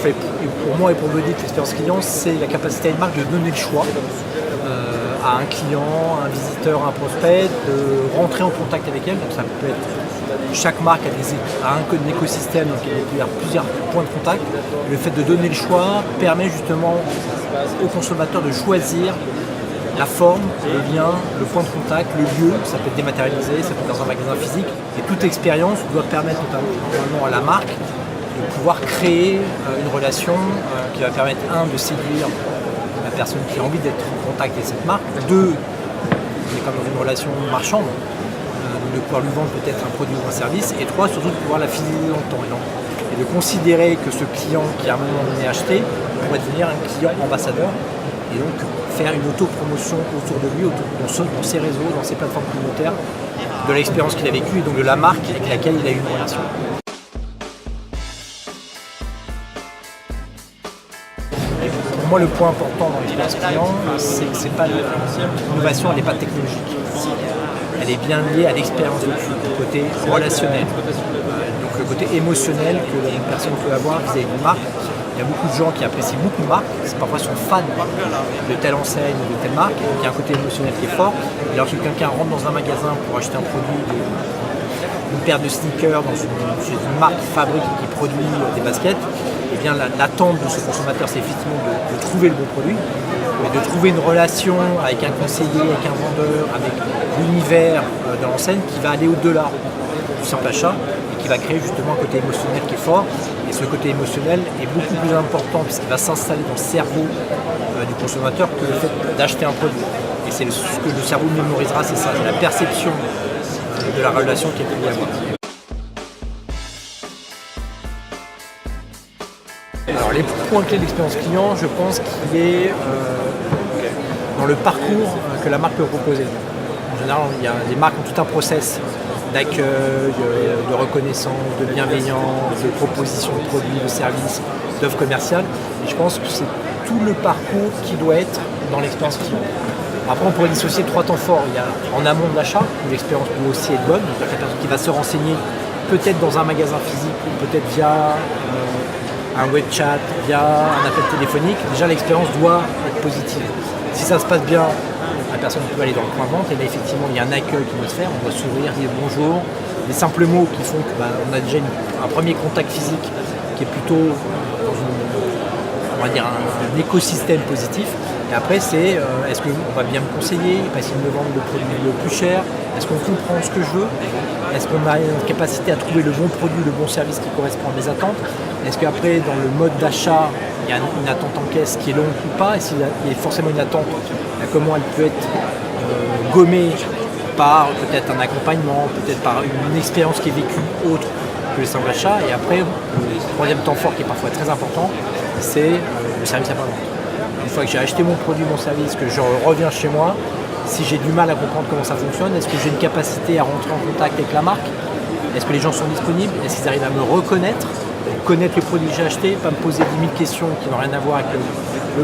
et pour moi et pour l'audit l'expérience client, c'est la capacité à une marque de donner le choix à un client, un visiteur, un prospect, de rentrer en contact avec elle. Donc ça peut être, chaque marque a un écosystème, donc il y a plusieurs points de contact. Le fait de donner le choix permet justement au consommateur de choisir la forme, le lien, le point de contact, le lieu. Ça peut être dématérialisé, ça peut être dans un magasin physique. Et toute expérience doit permettre notamment à la marque de pouvoir créer une relation qui va permettre, de séduire la personne qui a envie d'être en contact avec cette marque, deux, on est comme dans une relation marchande, de pouvoir lui vendre peut-être un produit ou un service, et trois, surtout de pouvoir la fidéliser dans le temps, et de considérer que ce client qui à un moment donné a acheté pourrait devenir un client ambassadeur, et donc faire une auto-promotion autour de lui, dans ses réseaux, dans ses plateformes communautaires, de l'expérience qu'il a vécue et donc de la marque avec laquelle il a eu une relation. Pour moi, le point important dans l'expérience client, c'est que l'innovation, elle n'est pas technologique. Elle est bien liée à l'expérience vécue, le côté relationnel, donc le côté émotionnel que une personne peut avoir vis-à-vis d'une marque. Il y a beaucoup de gens qui apprécient beaucoup de marques, parfois sont fans de telle enseigne ou de telle marque, donc il y a un côté émotionnel qui est fort. Et lorsque quelqu'un rentre dans un magasin pour acheter un produit, une paire de sneakers chez une marque qui fabrique et qui produit des baskets, eh bien l'attente de ce consommateur, c'est effectivement de trouver le bon produit, mais de trouver une relation avec un conseiller, avec un vendeur, avec l'univers de l'enseigne qui va aller au-delà du simple achat et qui va créer justement un côté émotionnel qui est fort. Et ce côté émotionnel est beaucoup plus important puisqu'il va s'installer dans le cerveau du consommateur que le fait d'acheter un produit. Et c'est ce que le cerveau mémorisera, c'est ça, c'est la perception de la relation qui est liée à avoir. Alors les points clés de l'expérience client, je pense qu'il est dans le parcours que la marque peut proposer. En général, les marques ont tout un process d'accueil, de reconnaissance, de bienveillance, de proposition de produits, de services, d'offres commerciales. Et je pense que c'est tout le parcours qui doit être dans l'expérience client. Après, on pourrait dissocier trois temps forts. Il y a en amont de l'achat, où l'expérience peut aussi être bonne. Donc, la personne qui va se renseigner peut-être dans un magasin physique, ou peut-être via un web chat, via un appel téléphonique. Déjà, l'expérience doit être positive. Si ça se passe bien, la personne peut aller dans le point de vente et là effectivement il y a un accueil qui doit se faire, on doit sourire, dire bonjour, des simples mots qui font qu'on a déjà un premier contact physique qui est plutôt dans un écosystème positif. Et après c'est est-ce qu'on va bien me conseiller, pas essayer de me vendre le produit le plus cher, est-ce qu'on comprend ce que je veux, est-ce qu'on a une capacité à trouver le bon produit, le bon service qui correspond à mes attentes, est-ce qu'après dans le mode d'achat il y a une attente en caisse qui est longue ou pas, et s'il y a forcément une attente, comment elle peut être gommée par peut-être un accompagnement, peut-être par une expérience qui est vécue autre que le simple achat. Et après, le troisième temps fort qui est parfois très important, c'est le service après-vente. Une fois que j'ai acheté mon produit, mon service, que je reviens chez moi, si j'ai du mal à comprendre comment ça fonctionne, est-ce que j'ai une capacité à rentrer en contact avec la marque? Est-ce que les gens sont disponibles? Est-ce qu'ils arrivent à me reconnaître? Connaître le produit que j'ai acheté, pas me poser 10 000 questions qui n'ont rien à voir avec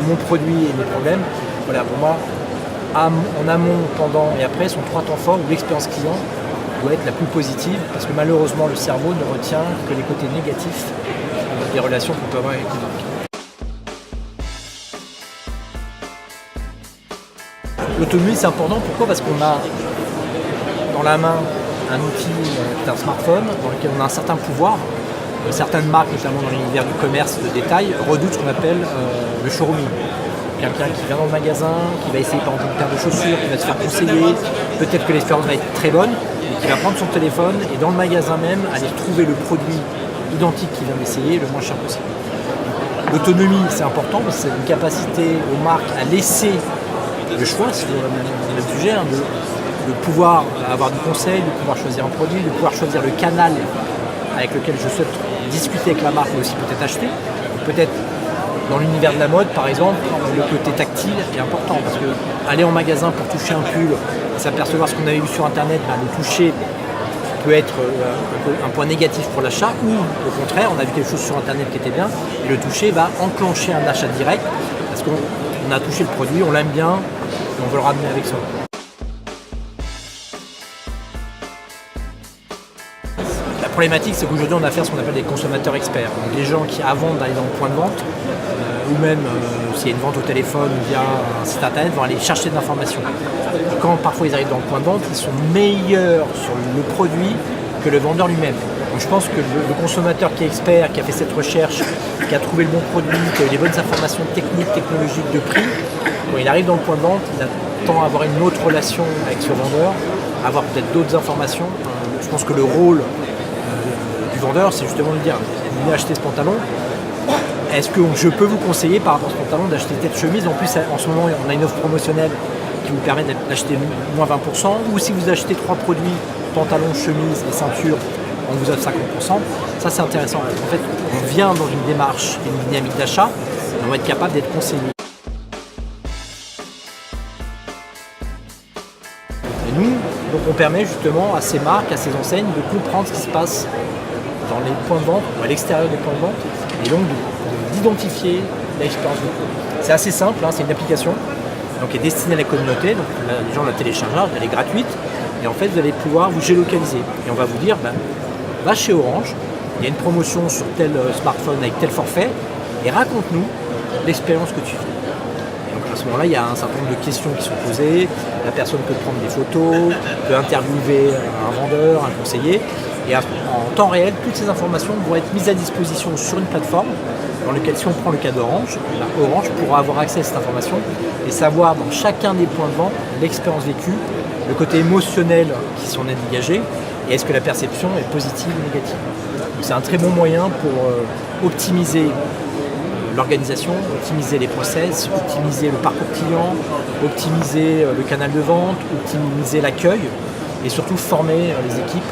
mon produit et mes problèmes. Voilà, pour moi, en amont, pendant et après sont trois temps forts où l'expérience client doit être la plus positive parce que malheureusement le cerveau ne retient que les côtés négatifs des relations qu'on peut avoir avec les marques. L'autonomie c'est important, pourquoi? Parce qu'on a dans la main un outil, un smartphone dans lequel on a un certain pouvoir. Certaines marques, notamment dans l'univers du commerce de détail, redoutent ce qu'on appelle le showrooming. Quelqu'un qui vient dans le magasin, qui va essayer par exemple une paire de chaussures, qui va se faire conseiller, peut-être que l'expérience va être très bonne, mais qui va prendre son téléphone et dans le magasin même aller trouver le produit identique qu'il vient d'essayer le moins cher possible. L'autonomie c'est important, parce que c'est une capacité aux marques à laisser le choix, c'est le sujet, de pouvoir avoir du conseil, de pouvoir choisir un produit, de pouvoir choisir le canal avec lequel je souhaite discuter avec la marque, mais aussi peut-être acheter. Peut-être dans l'univers de la mode, par exemple, le côté tactile est important parce que aller en magasin pour toucher un pull et s'apercevoir ce qu'on avait vu sur internet, le toucher peut être un point négatif pour l'achat, ou au contraire, on a vu quelque chose sur internet qui était bien et le toucher va enclencher un achat direct parce qu'on a touché le produit, on l'aime bien et on veut le ramener avec soi. La problématique, c'est qu'aujourd'hui on a affaire à ce qu'on appelle des consommateurs experts. Donc des gens qui, avant d'aller dans le point de vente, ou même s'il y a une vente au téléphone ou via un site internet, vont aller chercher de l'information. Quand parfois ils arrivent dans le point de vente, ils sont meilleurs sur le produit que le vendeur lui-même. Donc je pense que le consommateur qui est expert, qui a fait cette recherche, qui a trouvé le bon produit, qui a eu les bonnes informations techniques, technologiques, de prix, quand il arrive dans le point de vente, il attend à avoir une autre relation avec ce vendeur, avoir peut-être d'autres informations. Je pense que le rôle du vendeur, c'est justement de dire, vous venez acheter ce pantalon, est-ce que je peux vous conseiller par rapport à ce pantalon d'acheter telle chemise? En plus, en ce moment, on a une offre promotionnelle qui vous permet d'acheter moins 20%, ou si vous achetez 3 produits, pantalon, chemise et ceinture, on vous offre 50%. Ça, c'est intéressant. En fait, on vient dans une démarche et une dynamique d'achat, et on va être capable d'être conseillé. Et nous, donc on permet justement à ces marques, à ces enseignes de comprendre ce qui se passe dans les points de vente ou à l'extérieur des points de vente, et donc d'identifier l'expérience de produit. C'est assez simple, c'est une application donc, qui est destinée à la communauté, donc les gens la téléchargent, elle est gratuite, et en fait vous allez pouvoir vous géolocaliser. Et on va vous dire, va chez Orange, il y a une promotion sur tel smartphone avec tel forfait, et raconte-nous l'expérience que tu fais. Donc à ce moment-là, il y a un certain nombre de questions qui sont posées, la personne peut prendre des photos, peut interviewer un vendeur, un conseiller, et en temps réel, toutes ces informations vont être mises à disposition sur une plateforme dans laquelle, si on prend le cas d'Orange, Orange pourra avoir accès à cette information et savoir dans chacun des points de vente l'expérience vécue, le côté émotionnel qui s'en est dégagé, et est-ce que la perception est positive ou négative. Donc c'est un très bon moyen pour optimiser l'organisation, optimiser les process, optimiser le parcours client, optimiser le canal de vente, optimiser l'accueil et surtout former les équipes